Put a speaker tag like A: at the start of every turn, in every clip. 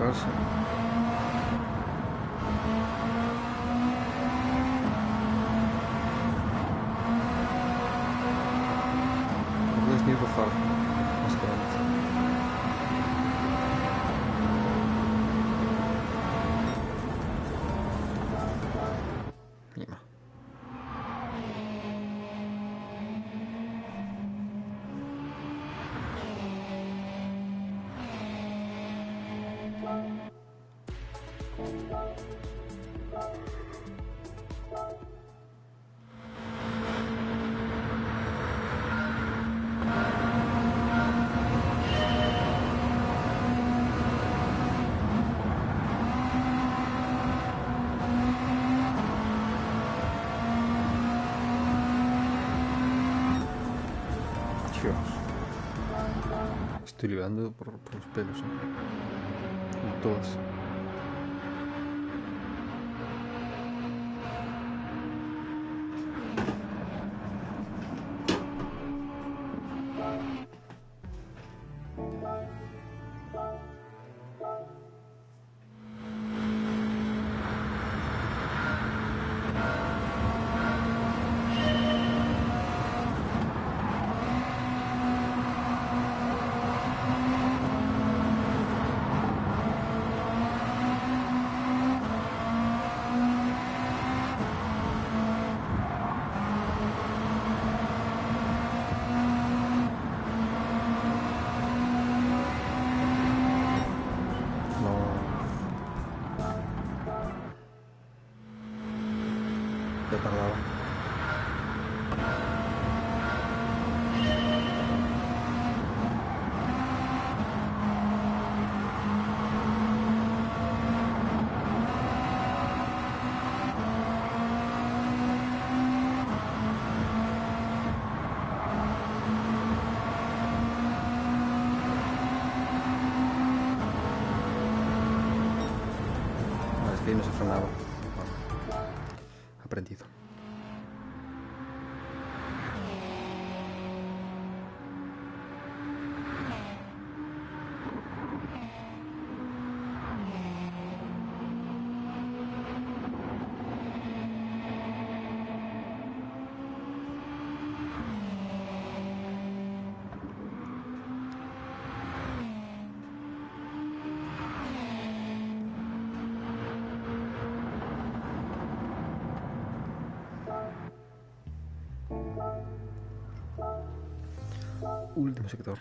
A: cerrarse. No puedes ni rozar, básicamente. Mima. Dios. Estoy liberando por los pelos, ¿eh? Todas. Ya tardaba. Es que no se frenaba. Bueno, aprendido. Último sector.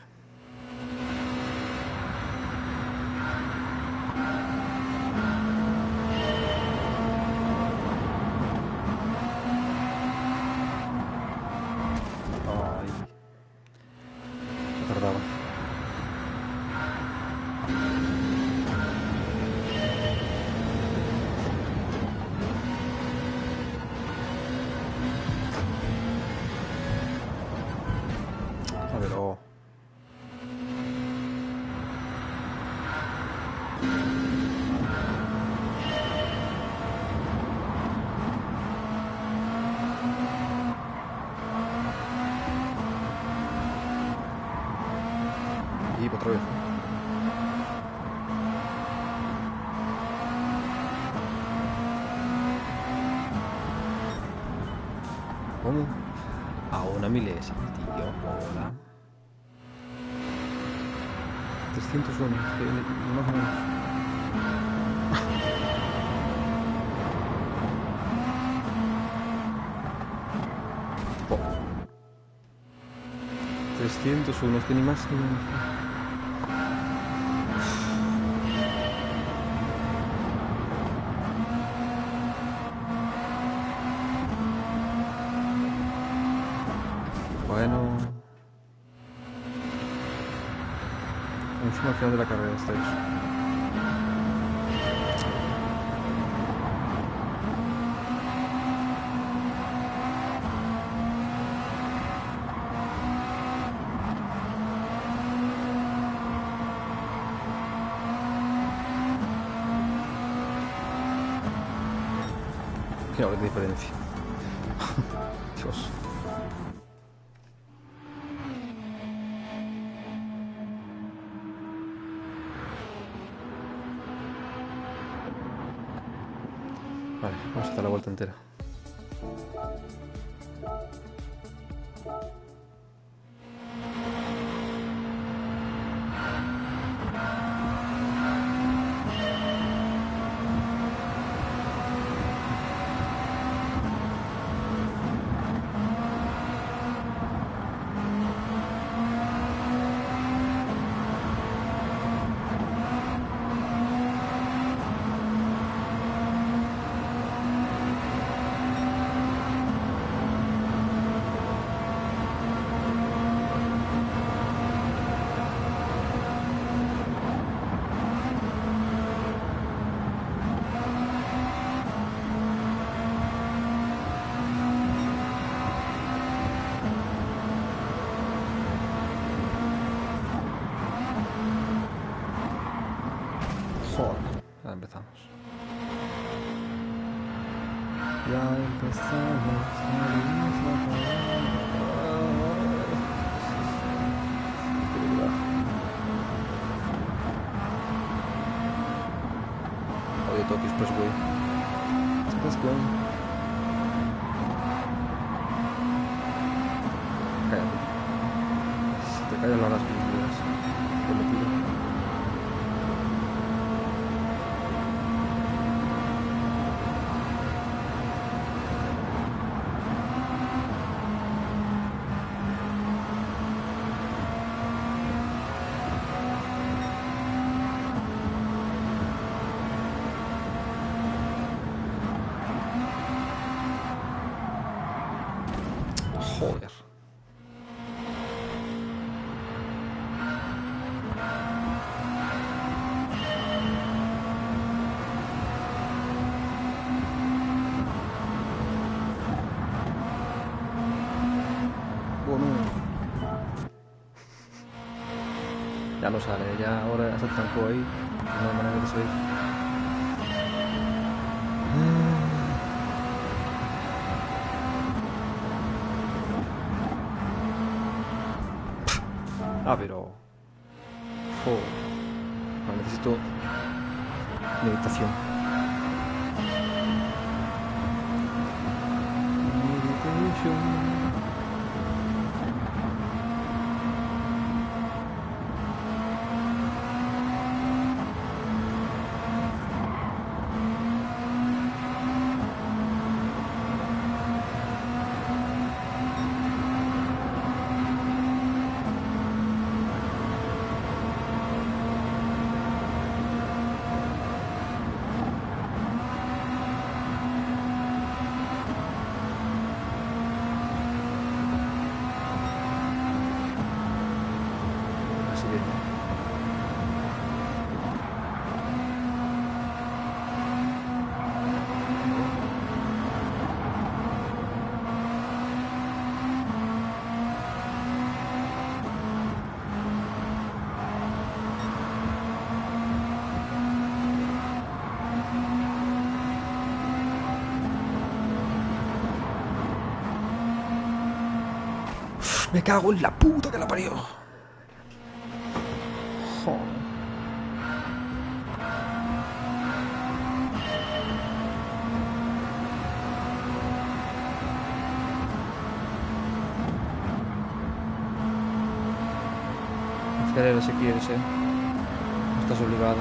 A: Ay, ya tardaba. A ver, oh. Y otra vez. ¿Cómo? A una milésima, tío. Hola. 301, que más o menos. Oh. 301, es que ni más ni menos. Bueno. Encima al final de la carrera está eso. Qué hora de diferencia. Dios. Vale, vamos a hacer la vuelta entera. Joder, ya empezamos. Ya empezamos. Oye, Tokyo Expressway. Expressway. Cállate. Si te callas lo harás bien, verás. Prometido. Joder. Bueno. Ya no sale, ya ahora se trancó ahí. No hay manera de salir. Ah, pero... Joder. No, necesito meditación. Meditation. Así que... Me cago en la puta que la parió. Joder. Acelera si quieres, no estás obligado.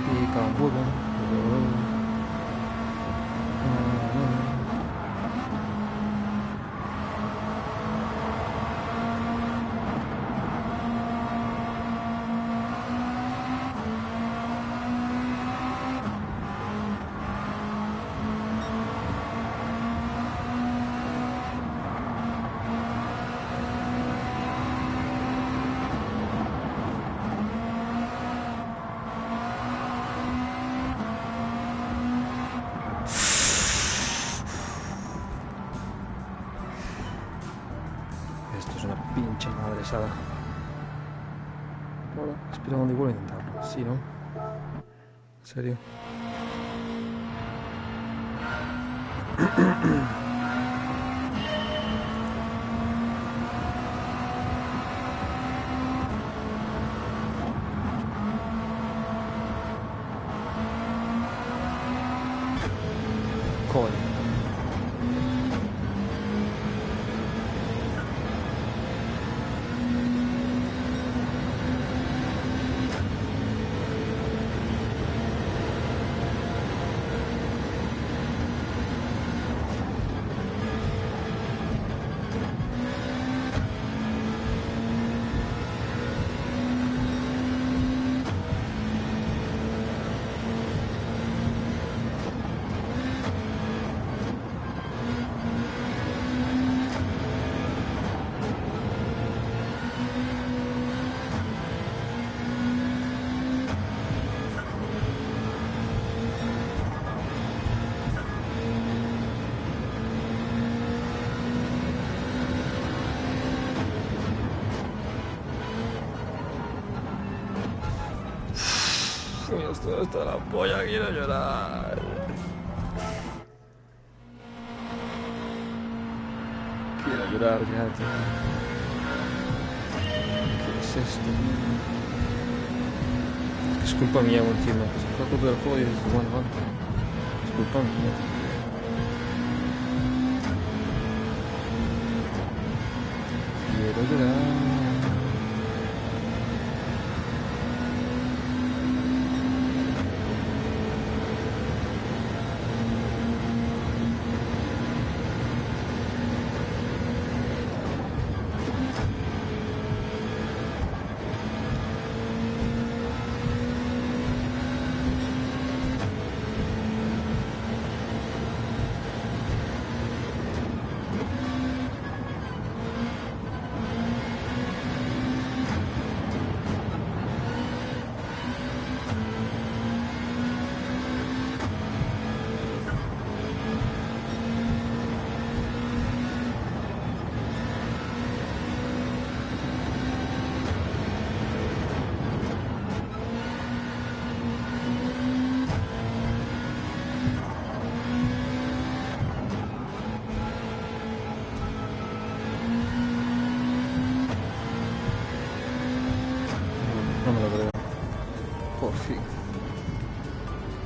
A: Pica un huevo. pinche madre, Sada. Bueno, espera donde vuelvo a intentarlo. Sí, ¿no? ¿En serio? Coño. Esto está la polla, quiero llorar. Quiero llorar ya, tío. ¿Qué es esto? Es culpa mía, encima. Es culpa del juego y dices, bueno, vale. Es culpa mía. Quiero llorar. No me lo creo. Por fin.